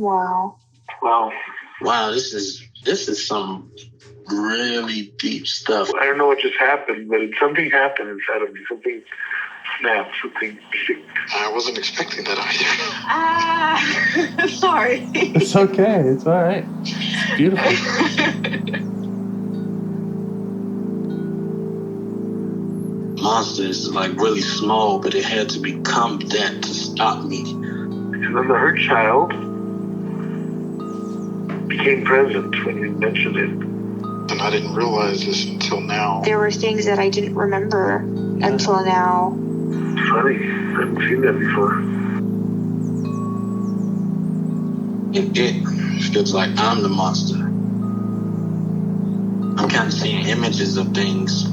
Wow. Wow, this is some really deep stuff. I don't know what just happened, but something happened inside of me. Something snapped, something sick. I wasn't expecting that either. Sorry. It's okay. It's all right. It's beautiful. Monster is like really small, but it had to become that to stop me. And then the hurt child became present when you mentioned it. And I didn't realize this until now. There were things that I didn't remember until now. Funny, I haven't seen that before. It feels like I'm the monster. I'm kind of seeing images of things.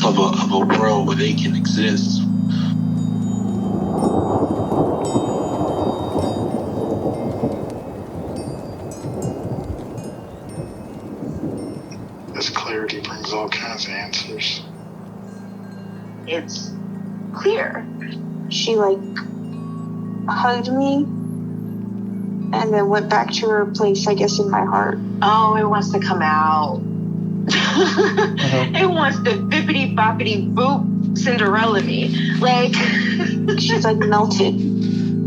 Of a world where they can exist. This clarity brings all kinds of answers. It's clear. She hugged me and then went back to her place, I guess, in my heart. Oh, it wants to come out. It wants to bippity boppity boop Cinderella me. She's melted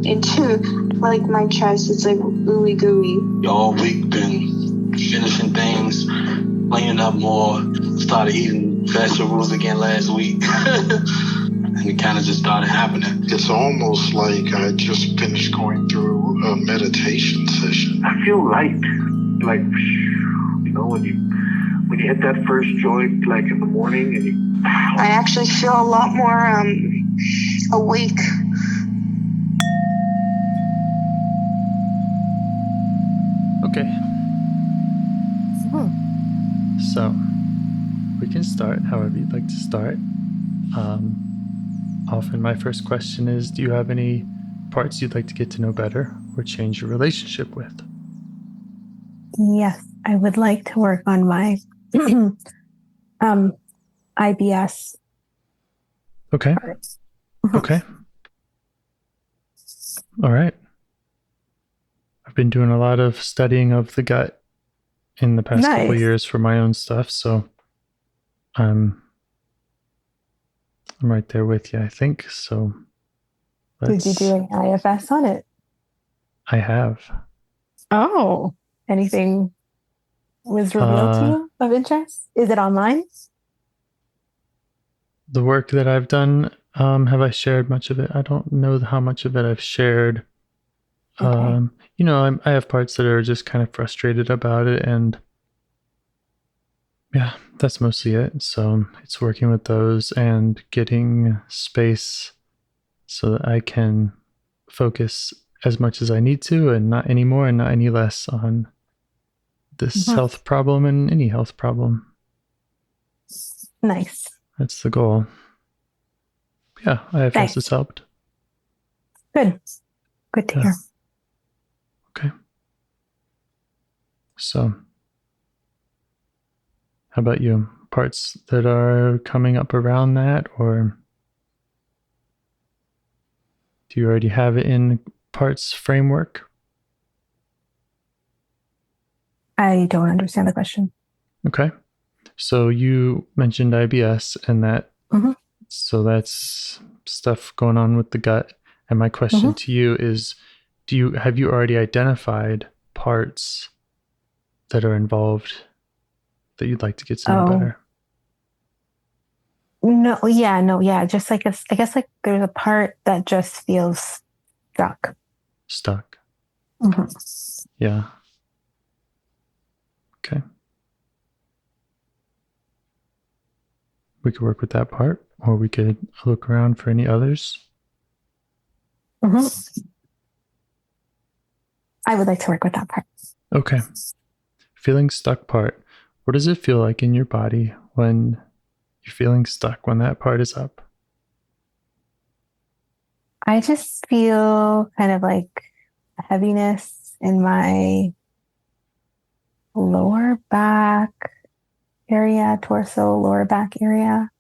into my chest. It's ooey gooey. All week been finishing things, cleaning up more, started eating vegetables again last week. And it kind of just started happening. It's almost like I just finished going through a meditation session. I feel light. When you hit that first joint, in the morning, and I actually feel a lot more awake. Okay. So we can start however you'd like to start. Often my first question is, do you have any parts you'd like to get to know better or change your relationship with? Yes, I would like to work on my IBS. Okay. Parts. Okay. All right. I've been doing a lot of studying of the gut in the past couple of years for my own stuff, so I'm right there with you, I think. So did you do an IFS on it? I have. Oh, anything was revealed to you of interest? Is it online? The work that I've done, have I shared much of it? I don't know how much of it I've shared. Okay. I have parts that are just kind of frustrated about it, and yeah, that's mostly it. So it's working with those and getting space so that I can focus as much as I need to, and not any more and not any less on this health problem and any health problem. Nice. That's the goal. Yeah, IFS has helped. Good to hear. Okay. So, how about you? Parts that are coming up around that, or do you already have it in parts framework? I don't understand the question. Okay. So you mentioned IBS and that, so that's stuff going on with the gut. And my question to you is, have you already identified parts that are involved that you'd like to get to know better? No. Just I guess there's a part that just feels stuck. Yeah. Okay. We could work with that part, or we could look around for any others. I would like to work with that part. Okay. Feeling stuck part. What does it feel like in your body when you're feeling stuck, when that part is up? I just feel kind of heaviness in my lower back area, torso, lower back area.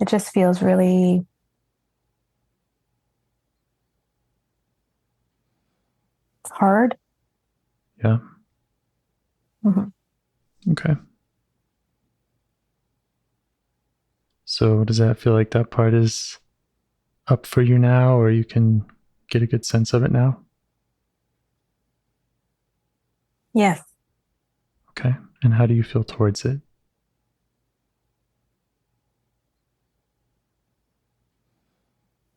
It just feels really hard. Yeah. Mm-hmm. Okay. So does that feel like that part is up for you now, or you can get a good sense of it now? Yes. Okay. And how do you feel towards it?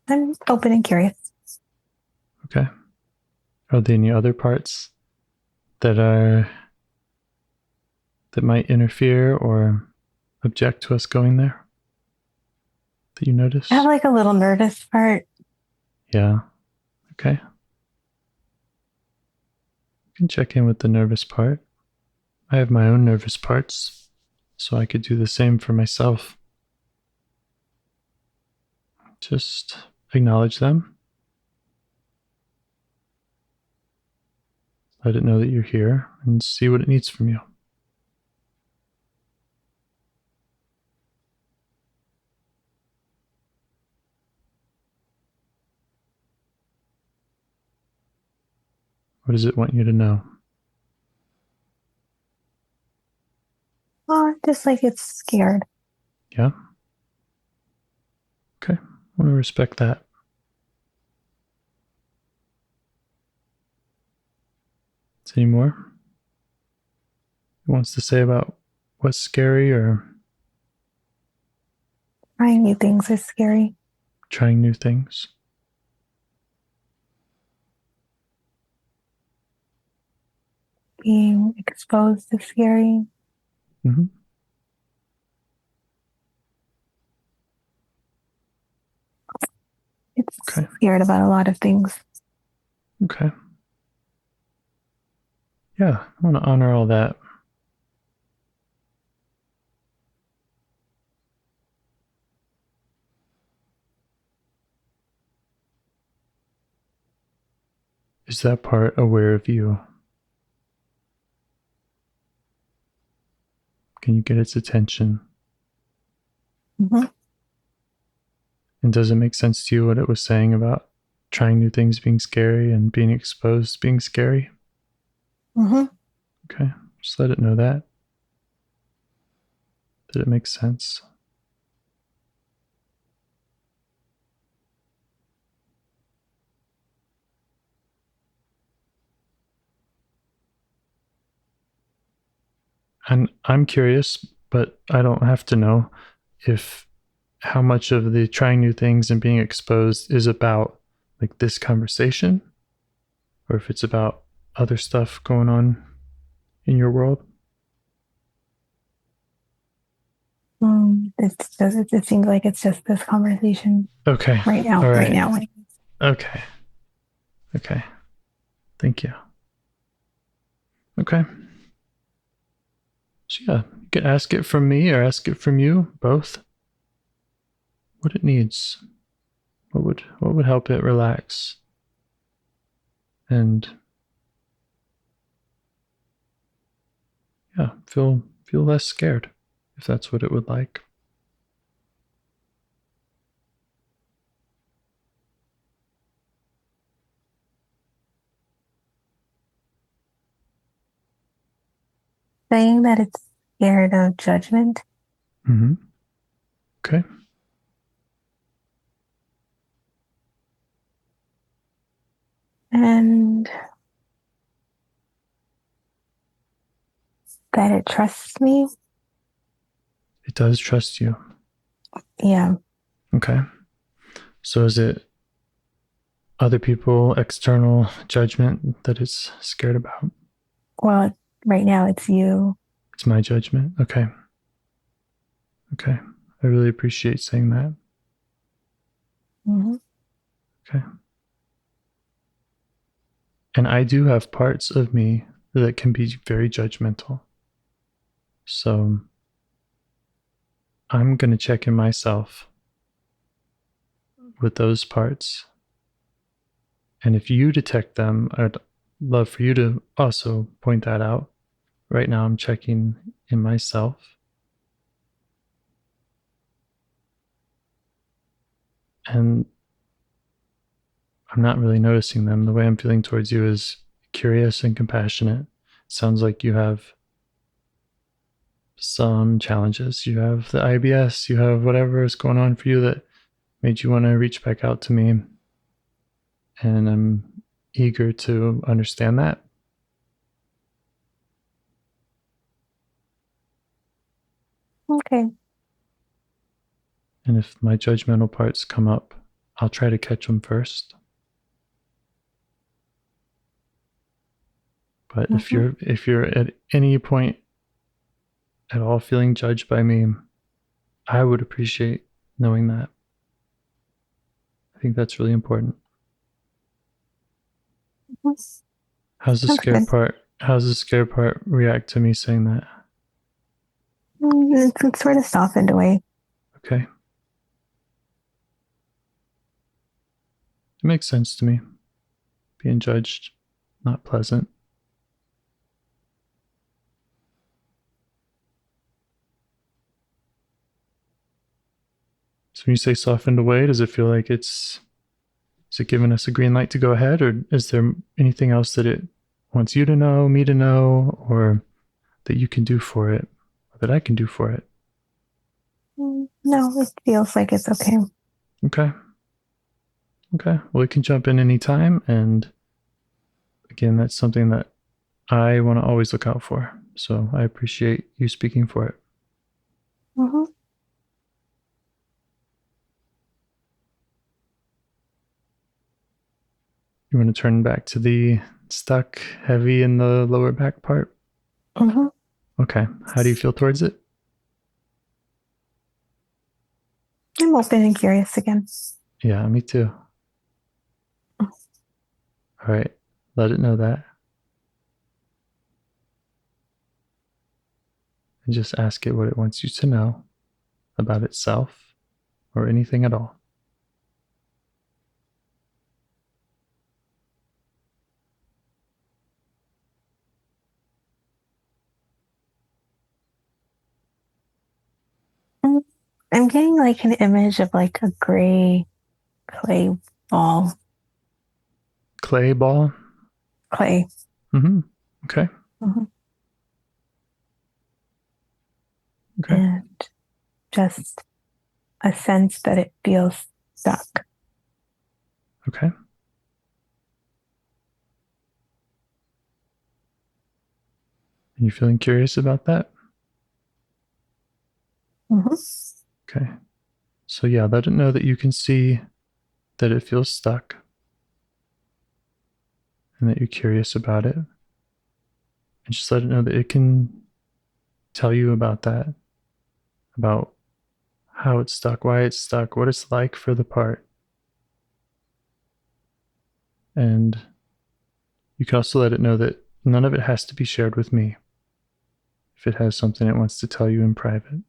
I'm open and curious. Okay. Are there any other parts that might interfere or object to us going there that you notice? I have like a little nervous part. Yeah. Okay. You can check in with the nervous part. I have my own nervous parts, so I could do the same for myself. Just acknowledge them. Let it know that you're here and see what it needs from you. What does it want you to know? Oh, just like it's scared. Yeah? Okay. I want to respect that. Is there any more it wants to say about what's scary or Trying new things is scary. trying new things? Being exposed is scary. Mm-hmm. It's Okay. scared about a lot of things. Okay. Yeah, I want to honor all that. Is that part aware of you? Can you get its attention? Mm-hmm. And does it make sense to you what it was saying about trying new things being scary and being exposed being scary? Mm-hmm. Okay, just let it know that it makes sense. And I'm curious, but I don't have to know if how much of the trying new things and being exposed is about like this conversation or if it's about other stuff going on in your world. It seems like it's just this conversation. Okay. Right now. All right. Right now. Okay. Okay. Thank you. Okay. So yeah, you can ask it from me or ask it from you, both. What it needs. What would help it relax? And yeah, feel less scared if that's what it would like. Saying that it's scared of judgment. Mm-hmm. Okay. And that it trusts me. It does trust you. Yeah. Okay. So is it other people, external judgment that it's scared about? Well, right now it's you. It's my judgment. Okay. Okay. I really appreciate saying that. Mm-hmm. Okay. And I do have parts of me that can be very judgmental. So I'm going to check in myself with those parts. And if you detect them, I'd love for you to also point that out. Right now, I'm checking in myself. And I'm not really noticing them. The way I'm feeling towards you is curious and compassionate. Sounds like you have some challenges. You have the IBS, you have whatever is going on for you that made you want to reach back out to me. And I'm eager to understand that. Okay. And if my judgmental parts come up, I'll try to catch them first. But if you're at any point at all feeling judged by me, I would appreciate knowing that. I think that's really important. How's the scared part react to me saying that? It's sort of softened away. Okay. It makes sense to me. Being judged, not pleasant. So when you say softened away, does it feel like is it giving us a green light to go ahead, or is there anything else that it wants you to know, me to know, or that you can do for it, or that I can do for it? No, it feels like it's okay. Okay. Well, it can jump in any time, and again, that's something that I want to always look out for. So I appreciate you speaking for it. Mm-hmm. You want to turn back to the stuck, heavy in the lower back part? Mm-hmm. Okay. How do you feel towards it? I'm open and curious again. Yeah, me too. All right. Let it know that. And just ask it what it wants you to know about itself or anything at all. I'm getting like an image of like a gray clay ball. Clay ball? Clay. Mm-hmm. Okay. Mm-hmm. Okay. And just a sense that it feels stuck. Okay. Are you feeling curious about that? Mm-hmm. Okay. So yeah, let it know that you can see that it feels stuck and that you're curious about it. And just let it know that it can tell you about that, about how it's stuck, why it's stuck, what it's like for the part. And you can also let it know that none of it has to be shared with me if it has something it wants to tell you in private.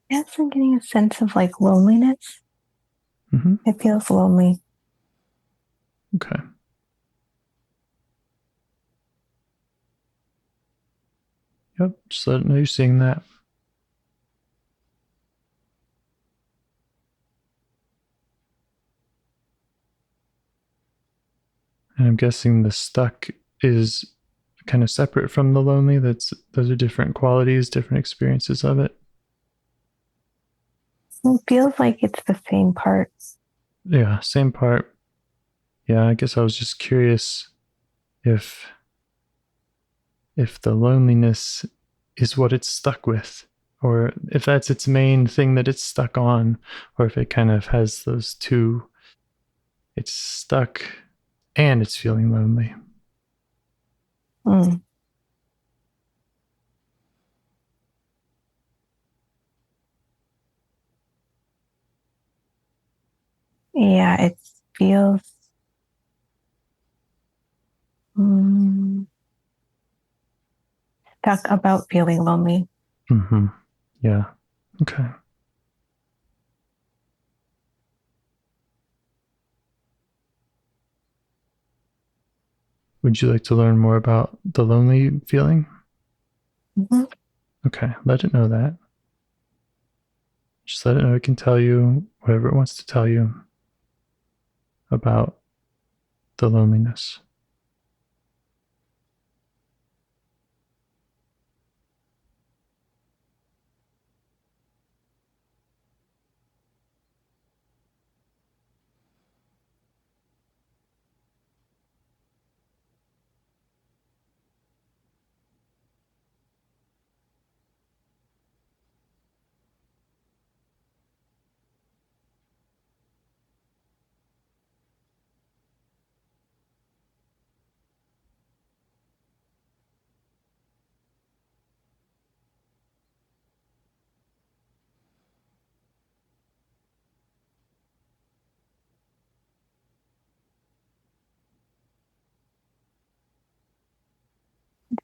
Yes, I'm getting a sense of like loneliness. Mm-hmm. It feels lonely. Okay. Yep, just let it know you're seeing that. And I'm guessing the stuck is kind of separate from the lonely. Those are different qualities, different experiences of it. It feels like it's the same part. Yeah, same part. Yeah, I guess I was just curious if the loneliness is what it's stuck with, or if that's its main thing that it's stuck on, or if it kind of has those two. It's stuck and it's feeling lonely. Mm. Yeah, it feels stuck about feeling lonely. Mm-hmm. Yeah. Okay. Would you like to learn more about the lonely feeling? Mm-hmm. Okay, let it know that. Just let it know it can tell you whatever it wants to tell you about the loneliness.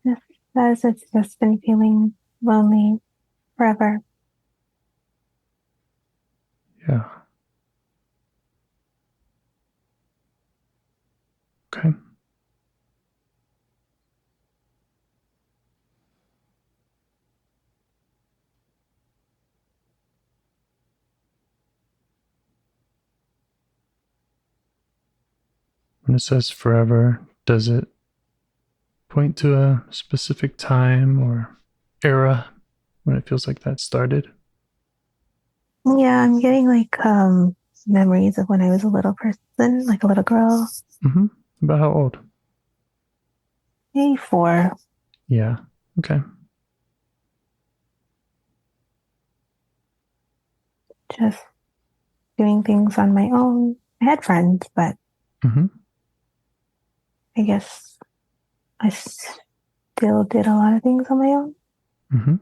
Just says it's just been feeling lonely forever. Yeah. Okay. When it says forever, does it point to a specific time or era when it feels like that started? Yeah, I'm getting like memories of when I was a little person, like a little girl. Mm-hmm. About how old? Maybe 4. Yeah. Okay. Just doing things on my own. I had friends, but Mm-hmm. I guess I still did a lot of things on my own. Mm-hmm.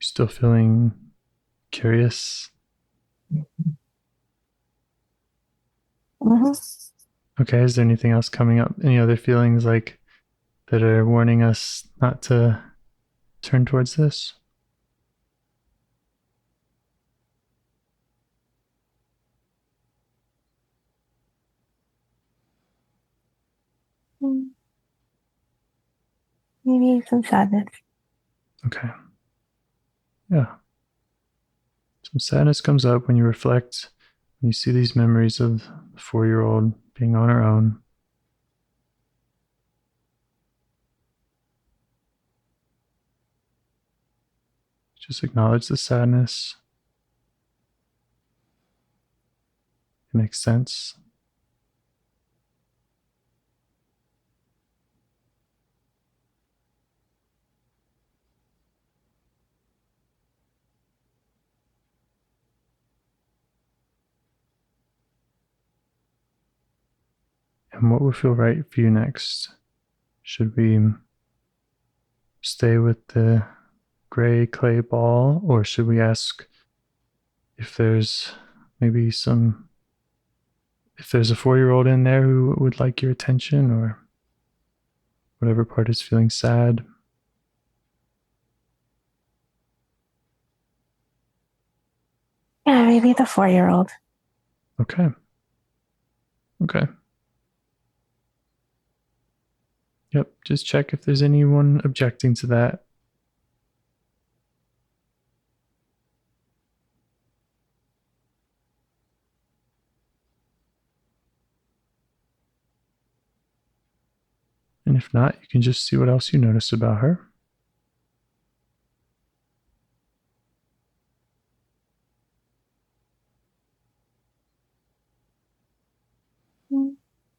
Still feeling curious? Mm-hmm. Okay. Is there anything else coming up? Any other feelings like that are warning us not to turn towards this? Maybe some sadness. Okay. Yeah. Some sadness comes up when you reflect, when you see these memories of the 4-year-old being on her own. Just acknowledge the sadness. It makes sense. And what would feel right for you next? Should we stay with the gray clay ball, or should we ask if there's maybe if there's a 4-year-old in there who would like your attention, or whatever part is feeling sad? Yeah, maybe the 4-year-old. Okay. Okay. Yep. Just check if there's anyone objecting to that. And if not, you can just see what else you notice about her.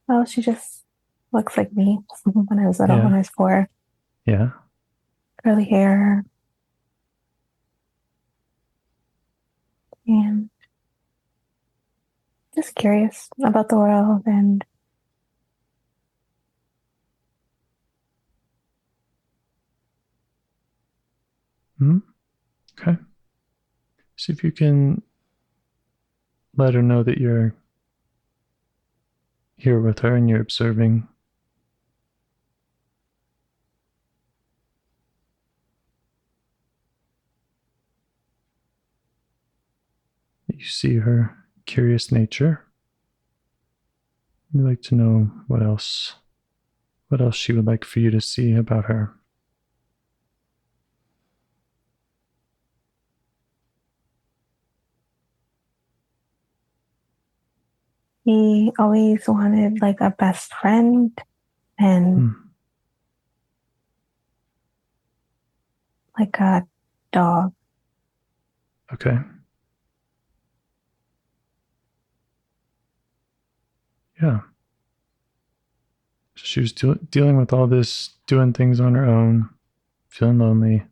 Well, she just looks like me when I was little, Yeah. when I was 4. Yeah. Curly hair. And just curious about the world and Hmm. Okay. See if you can let her know that you're here with her and you're observing. You see her curious nature. I'd like to know what else she would like for you to see about her. He always wanted like a best friend and like a dog. Okay. Yeah. She was dealing with all this, doing things on her own, feeling lonely.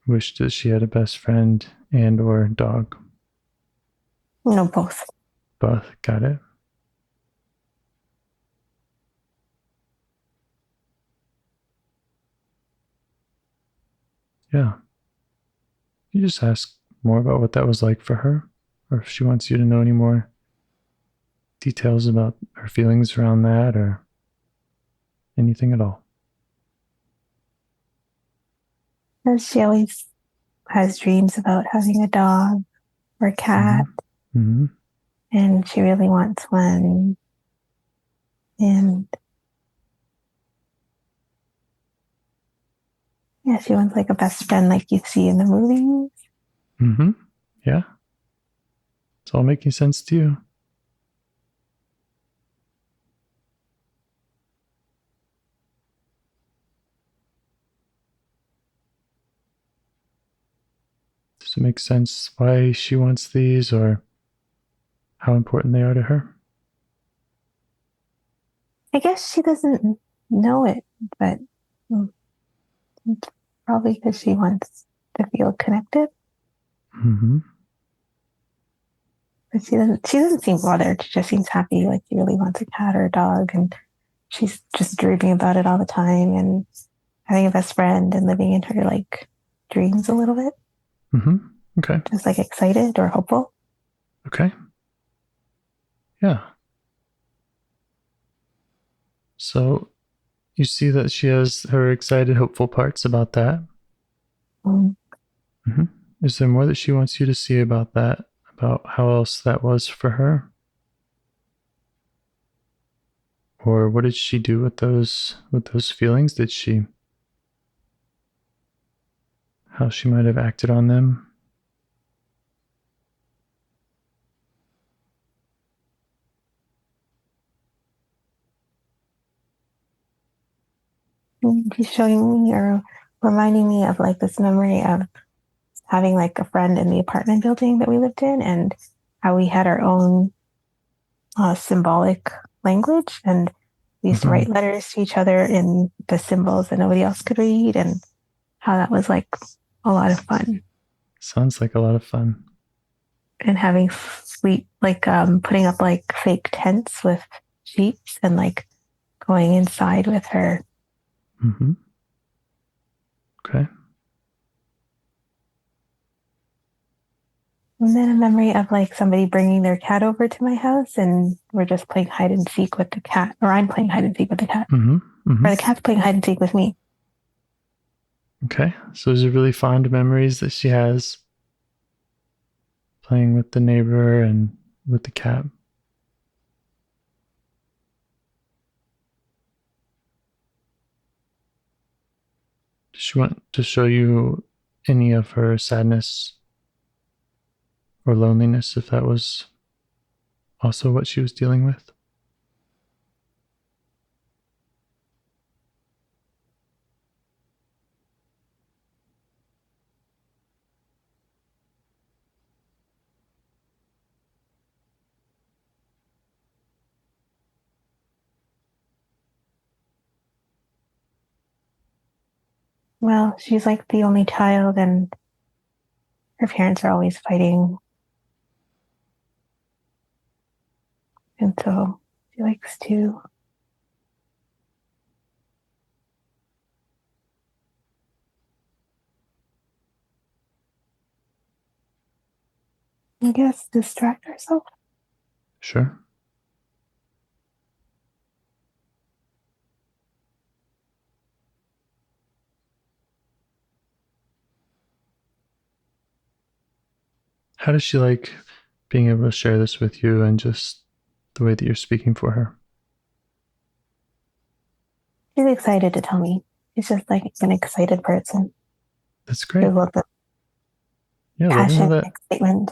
Wished that she had a best friend and or dog. No, both. Both. Got it. Yeah. You just ask more about what that was like for her, or if she wants you to know any more details about her feelings around that or anything at all. And she always has dreams about having a dog or a cat. Mm-hmm. And she really wants one. And yeah, she wants like a best friend like you see in the movies. Mm-hmm. Yeah. It's all making sense to you. Does it make sense why she wants these or how important they are to her? I guess she doesn't know it, but probably because she wants to feel connected. Mm-hmm. But she doesn't seem bothered. She just seems happy, like she really wants a cat or a dog, and she's just dreaming about it all the time and having a best friend and living in her like dreams a little bit. Mm-hmm. Okay. Just like excited or hopeful. Okay. Yeah. So you see that she has her excited, hopeful parts about that. Mm-hmm. Is there more that she wants you to see about that? About how else that was for her? Or what did she do with those feelings? Did she how she might have acted on them? She's showing me or reminding me of like this memory of having like a friend in the apartment building that we lived in and how we had our own symbolic language and we used to write letters to each other in the symbols that nobody else could read and how that was like a lot of fun. Sounds like a lot of fun. And having sweet, like putting up like fake tents with sheets and like going inside with her. Mm-hmm. Okay. And then a memory of like somebody bringing their cat over to my house and we're just playing hide and seek with the cat, or I'm playing hide and seek with the cat, Mm-hmm. Mm-hmm. or the cat's playing hide and seek with me. Okay. So those are really fond memories that she has playing with the neighbor and with the cat. Does she want to show you any of her sadness or loneliness if that was also what she was dealing with? Well, she's like the only child and her parents are always fighting. And so she likes to I guess distract herself. Sure. How does she like being able to share this with you and just the way that you're speaking for her. She's excited to tell me. She's just like an excited person. That's great. Yeah, passion, excitement.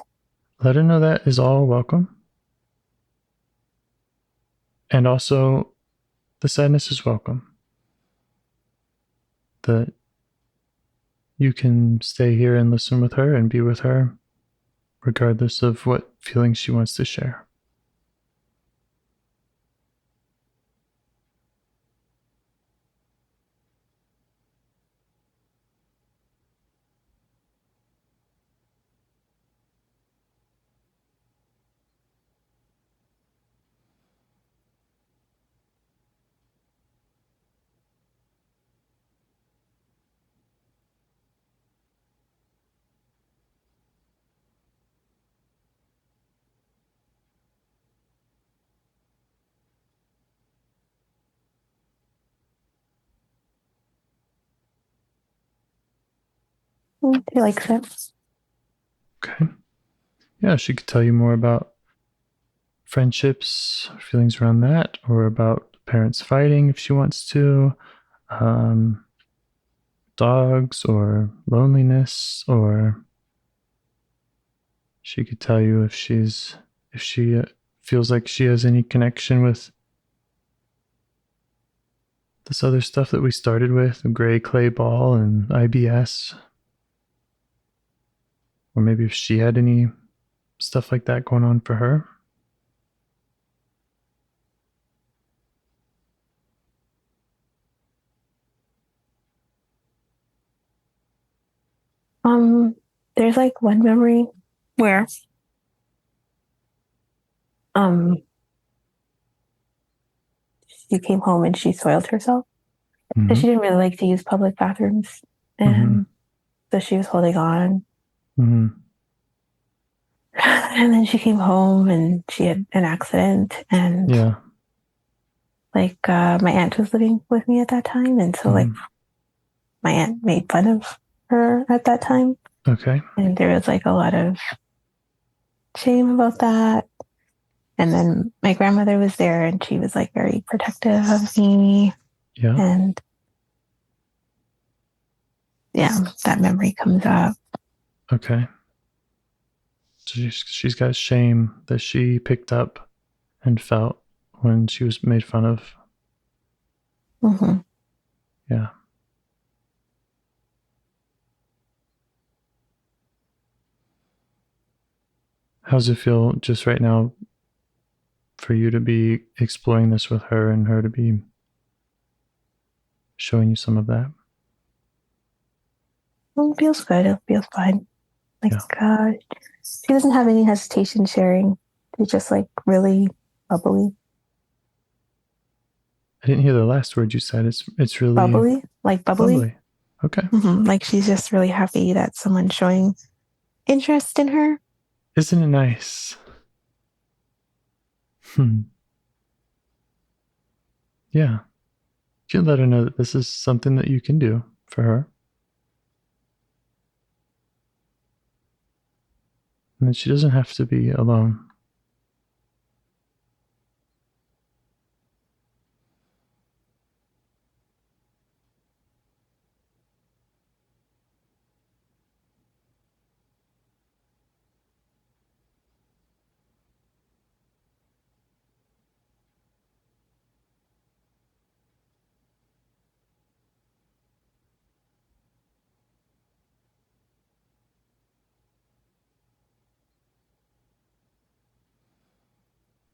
Let her know that is all welcome. And also, the sadness is welcome. That you can stay here and listen with her and be with her, regardless of what feelings she wants to share. She likes it. Okay. Yeah, she could tell you more about friendships, feelings around that, or about parents fighting if she wants to, dogs or loneliness, or she could tell you if she feels like she has any connection with this other stuff that we started with, gray clay ball and IBS. Or maybe if she had any stuff like that going on for her. There's like one memory where she came home and she soiled herself. Because she didn't really like to use public bathrooms. And so she was holding on. And then she came home and she had an accident. And like my aunt was living with me at that time. And so like my aunt made fun of her at that time. Okay. And there was like a lot of shame about that. And then my grandmother was there and she was like very protective of me. Yeah. And yeah, that memory comes up. Okay. So she's got shame that she picked up and felt when she was made fun of. Yeah. How's it feel just right now for you to be exploring this with her and her to be showing you some of that? It feels good. It feels fine. Like, she doesn't have any hesitation sharing. She's just like really bubbly. I didn't hear the last word you said. It's really bubbly, like bubbly. Okay. Like she's just really happy that someone's showing interest in her. Isn't it nice? Yeah. You can let her know that this is something that you can do for her. And that she doesn't have to be alone.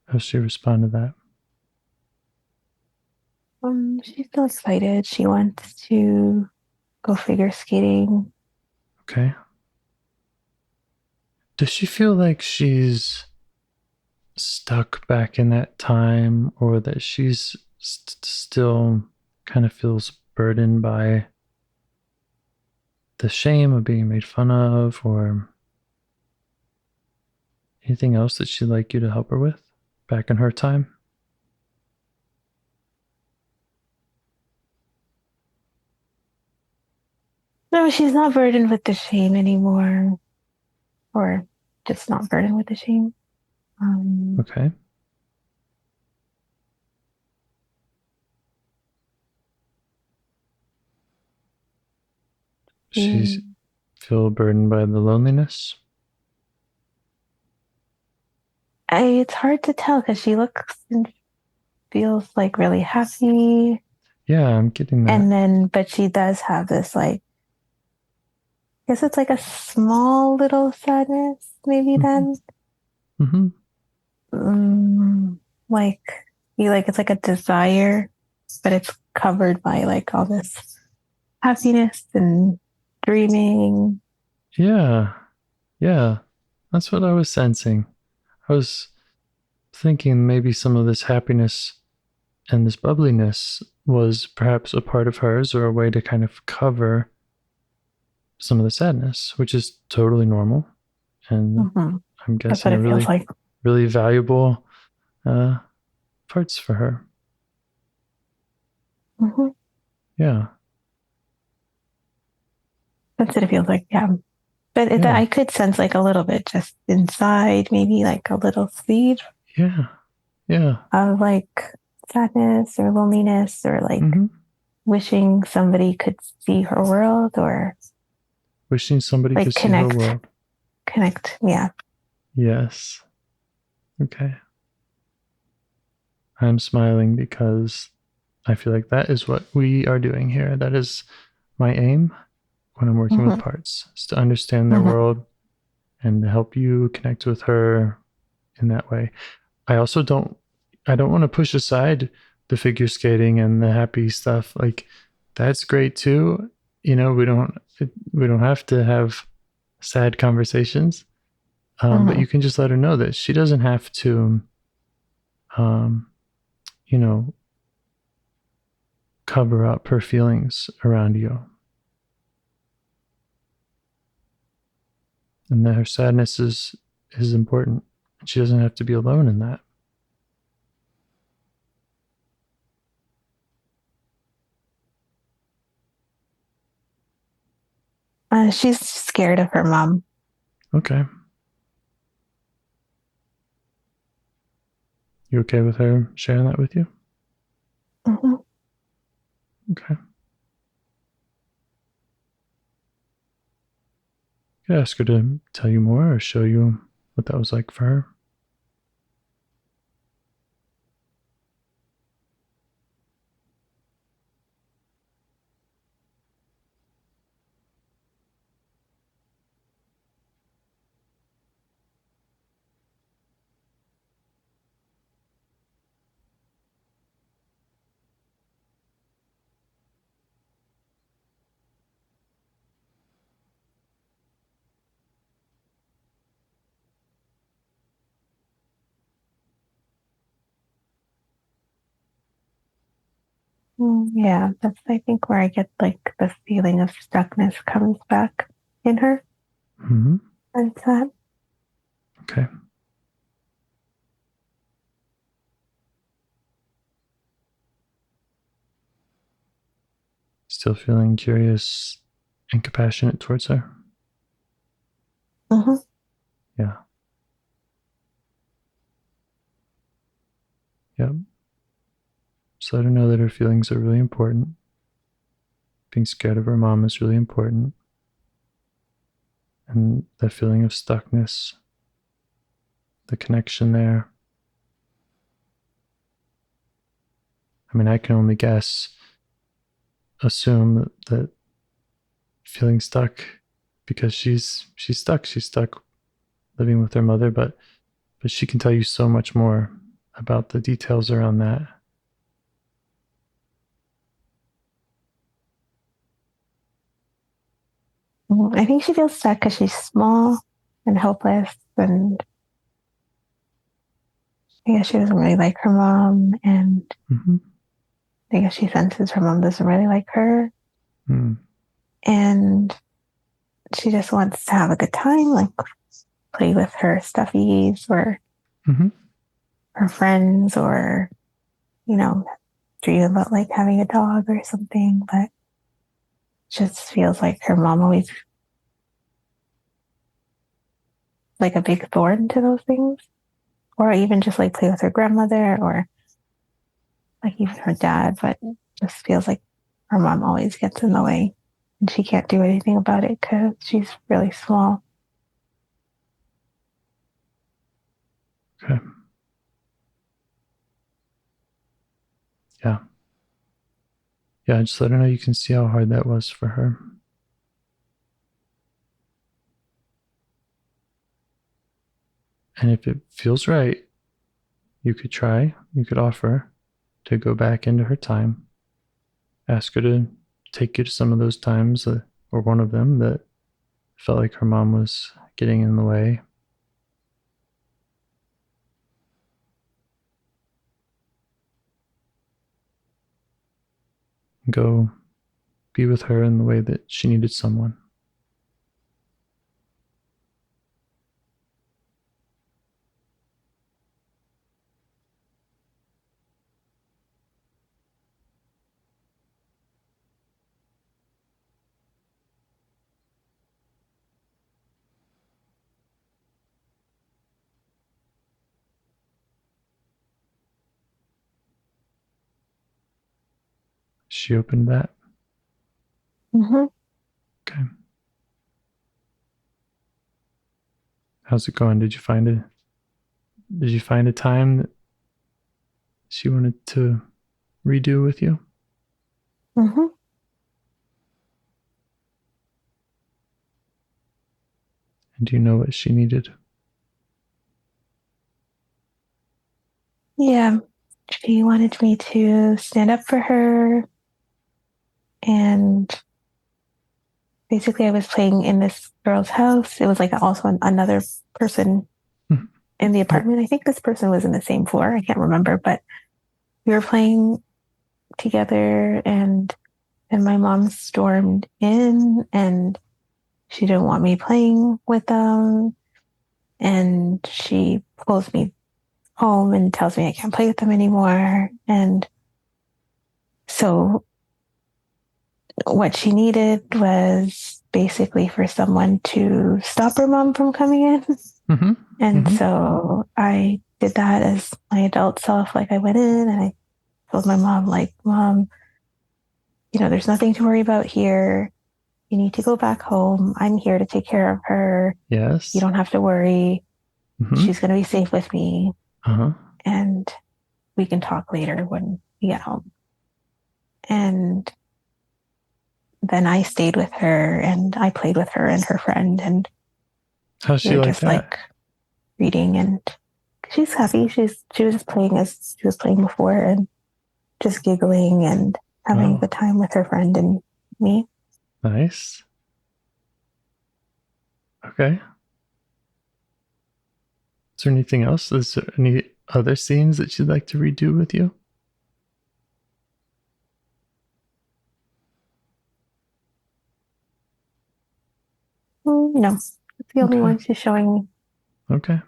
How's she respond to that? She's still excited. She wants to go figure skating. Okay. Does she feel like she's stuck back in that time, or that she's still kind of feels burdened by the shame of being made fun of, or anything else that she'd like you to help her with back in her time? No, she's not burdened with the shame anymore. Or just not burdened with the shame. Okay. She's feel burdened by the loneliness? It's hard to tell because she looks and feels like really happy. Yeah, I'm getting that. And then, but she does have this like, I guess it's like a small little sadness, maybe then. Like, it's like a desire, but it's covered by like all this happiness and dreaming. Yeah. That's what I was sensing. I was thinking maybe some of this happiness and this bubbliness was perhaps a part of hers or a way to kind of cover some of the sadness, which is totally normal. And I'm guessing a really, really valuable parts for her. Yeah. That's what it feels like, yeah. But I could sense like a little bit just inside, maybe like a little seed. Yeah. Of like sadness or loneliness or like wishing somebody could see her world or wishing somebody could see her world. Connect, yeah. Yes. Okay. I'm smiling because I feel like that is what we are doing here. That is my aim when I'm working with parts, is to understand their world and to help you connect with her in that way. I also don't want to push aside the figure skating and the happy stuff. Like, that's great too. We don't have to have sad conversations. But you can just let her know that she doesn't have to cover up her feelings around you. And that her sadness is important. She doesn't have to be alone in that. She's scared of her mom. Okay. You okay with her sharing that with you? Okay. You could ask her to tell you more or show you what that was like for her. Yeah, that's I think where I get like the feeling of stuckness comes back in her. And that. Okay. Still feeling curious and compassionate towards her? Yeah. Yep. Just let her know that her feelings are really important. Being scared of her mom is really important. And that feeling of stuckness, the connection there. I mean, I can only assume that feeling stuck because she's stuck living with her mother, but she can tell you so much more about the details around that. I think she feels stuck because she's small and helpless, and I guess she doesn't really like her mom, and I guess she senses her mom doesn't really like her, and she just wants to have a good time, like play with her stuffies or her friends, or dream about like having a dog or something, but just feels like her mom always like a big thorn to those things. or even just like play with her grandmother or like even her dad, but it just feels like her mom always gets in the way and she can't do anything about it because she's really small. Okay. Yeah. Yeah, just let her know you can see how hard that was for her. And if it feels right, you could offer to go back into her time, ask her to take you to some of those times, or one of them that felt like her mom was getting in the way. Go be with her in the way that she needed someone. She opened that. Mm-hmm. Okay. How's it going? Did you find a time that she wanted to redo with you? Mm-hmm. And do you know what she needed? Yeah. She wanted me to stand up for her. And basically, I was playing in this girl's house. It was like also another person in the apartment. I think this person was in the same floor. I can't remember, but we were playing together and my mom stormed in and she didn't want me playing with them. And she pulls me home and tells me I can't play with them anymore. And so what she needed was basically for someone to stop her mom from coming in. Mm-hmm. And so I did that as my adult self. Like I went in and I told my mom, like, Mom, there's nothing to worry about here. You need to go back home. I'm here to take care of her. Yes. You don't have to worry. Mm-hmm. She's going to be safe with me. Uh-huh. And we can talk later when we get home. And then I stayed with her and I played with her and her friend. And how's she we were like just that? like reading and she's happy. She was just playing as she was playing before and just giggling and having a good time with her friend and me. Nice. Okay. Is there anything else? Is there any other scenes that you'd like to redo with you? No, it's the only one she's showing me. Okay.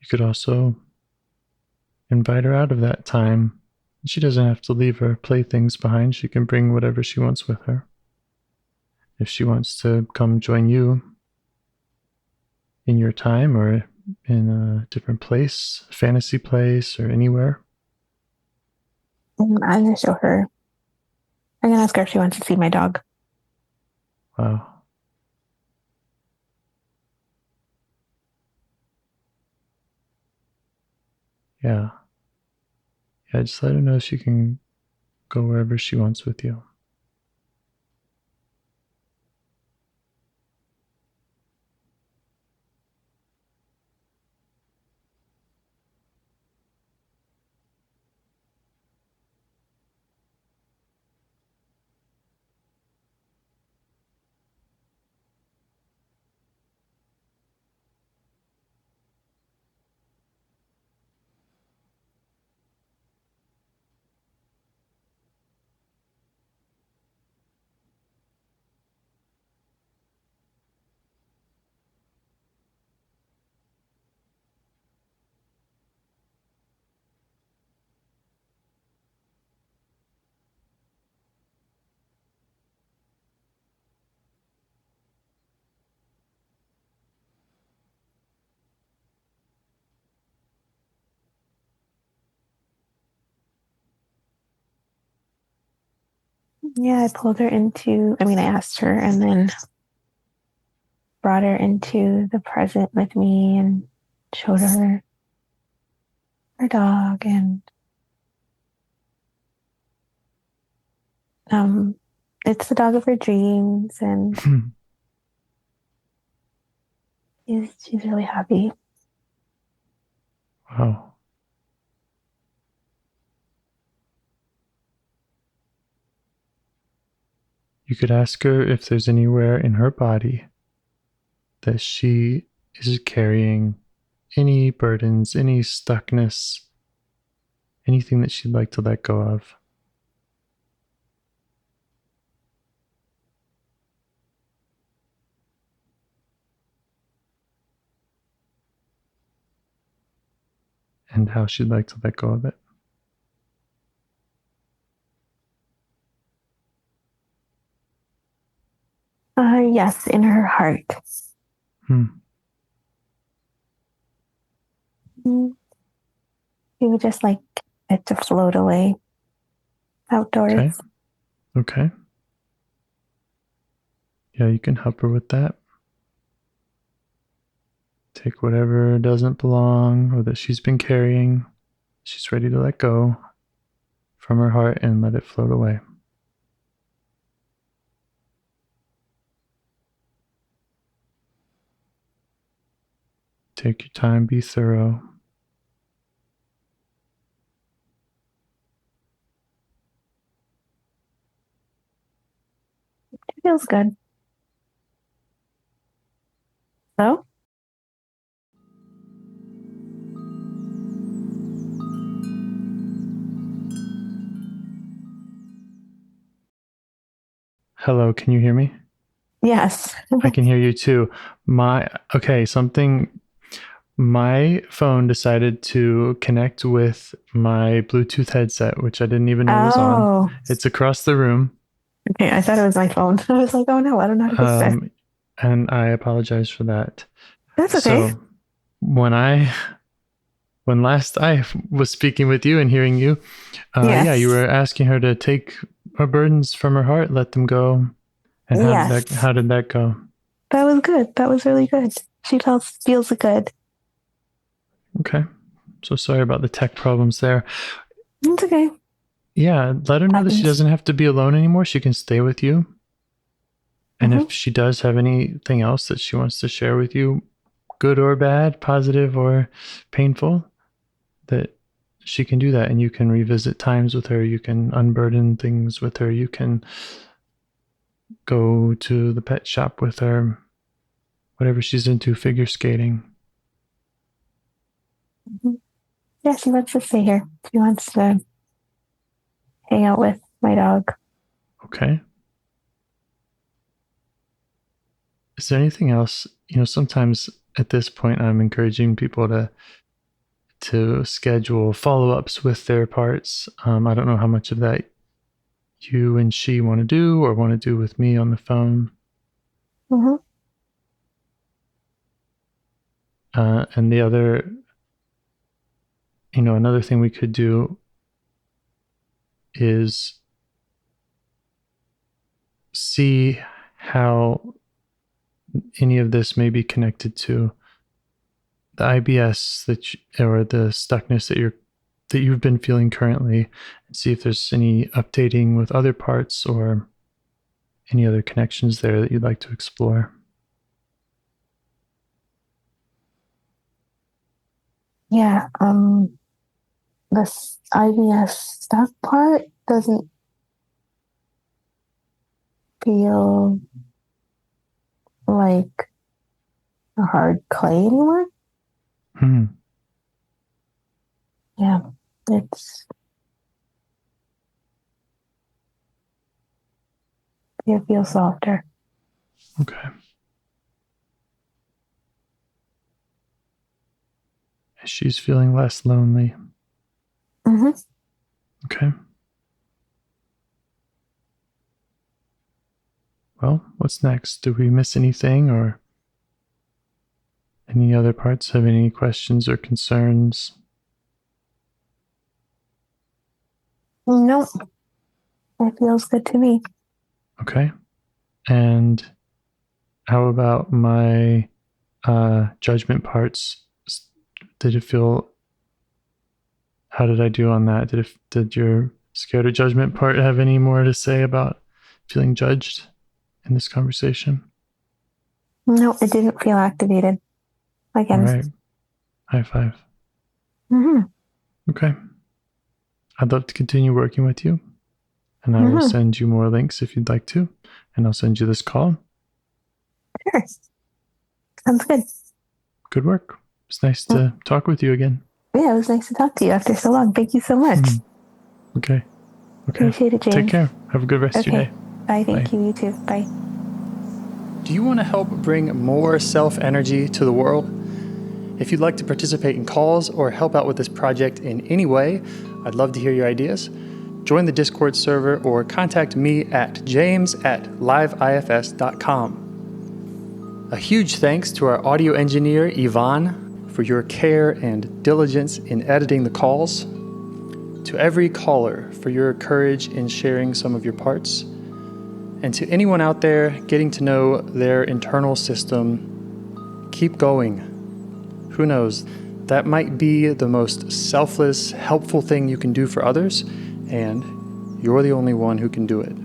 You could also invite her out of that time. She doesn't have to leave her playthings behind. She can bring whatever she wants with her. If she wants to come join you in your time or in a different place, fantasy place or anywhere. I'm going to show her. I'm going to ask her if she wants to see my dog. Wow. Yeah. Yeah, just let her know she can go wherever she wants with you. Yeah, I pulled her into, I asked her and then brought her into the present with me and showed her her dog. And it's the dog of her dreams, and she's really happy. Wow. You could ask her if there's anywhere in her body that she is carrying any burdens, any stuckness, anything that she'd like to let go of. And how she'd like to let go of it. Yes, in her heart. She would just like it to float away outdoors. Okay. Yeah, you can help her with that. Take whatever doesn't belong or that she's been carrying, she's ready to let go from her heart and let it float away. Take your time, be thorough. It feels good. So? Hello, can you hear me? Yes. I can hear you too. My phone decided to connect with my Bluetooth headset, which I didn't even know was on. It's across the room. Okay, I thought it was my phone. I was like, oh no, I don't know how to fix it. And I apologize for that. That's okay. So when last I was speaking with you and hearing you, Yes. yeah, you were asking her to take her burdens from her heart, let them go. And how did that go? That was good. That was really good. She feels good. Okay. So sorry about the tech problems there. It's okay. Yeah, let her know that she doesn't have to be alone anymore. She can stay with you. And if she does have anything else that she wants to share with you, good or bad, positive or painful, that she can do that. And you can revisit times with her. You can unburden things with her. You can go to the pet shop with her, whatever she's into, figure skating. Yeah, she wants to stay here. She wants to hang out with my dog. Okay. Is there anything else? Sometimes at this point, I'm encouraging people to schedule follow-ups with their parts. I don't know how much of that you and she want to do or want to do with me on the phone. And the other, another thing we could do is see how any of this may be connected to the IBS or the stuckness that you've been feeling currently, and see if there's any updating with other parts or any other connections there that you'd like to explore. Yeah, this IBS stuck part doesn't feel like a hard clay anymore. Yeah, it feels softer. Okay. She's feeling less lonely. Okay. Well, what's next? Do we miss anything, or any other parts have any questions or concerns? Nope. It feels good to me. Okay. And how about my judgment parts? Did it feel, how did I do on that? Did your scared of judgment part have any more to say about feeling judged in this conversation? No, it didn't feel activated. Again. All right. High five. Mm-hmm. Okay. I'd love to continue working with you. And I will send you more links if you'd like to. And I'll send you this call. Sure. Sounds good. Good work. It's nice to talk with you again. Yeah, it was nice to talk to you after so long. Thank you so much. Okay. Appreciate it, James. Take care. Have a good rest of your day. Bye. Thank you. You too. Bye. Do you want to help bring more self-energy to the world? If you'd like to participate in calls or help out with this project in any way, I'd love to hear your ideas. Join the Discord server or contact me at james@liveifs.com. A huge thanks to our audio engineer, Yvonne, for your care and diligence in editing the calls. To every caller for your courage in sharing some of your parts. And to anyone out there getting to know their internal system, keep going. Who knows? That might be the most selfless, helpful thing you can do for others, and you're the only one who can do it.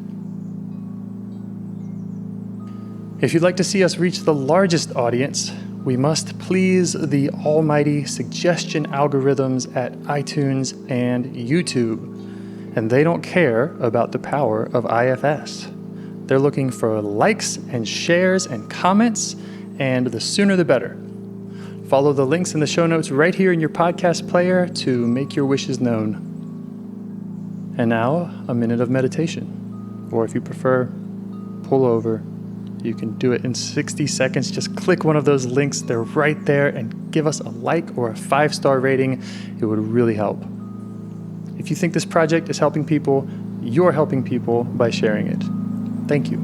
If you'd like to see us reach the largest audience, we must please the almighty suggestion algorithms at iTunes and YouTube. And they don't care about the power of IFS. They're looking for likes and shares and comments, and the sooner the better. Follow the links in the show notes right here in your podcast player to make your wishes known. And now, a minute of meditation. Or if you prefer, pull over. You can do it in 60 seconds. Just click one of those links. They're right there, and give us a like or a 5-star rating. It would really help. If you think this project is helping people, you're helping people by sharing it. Thank you.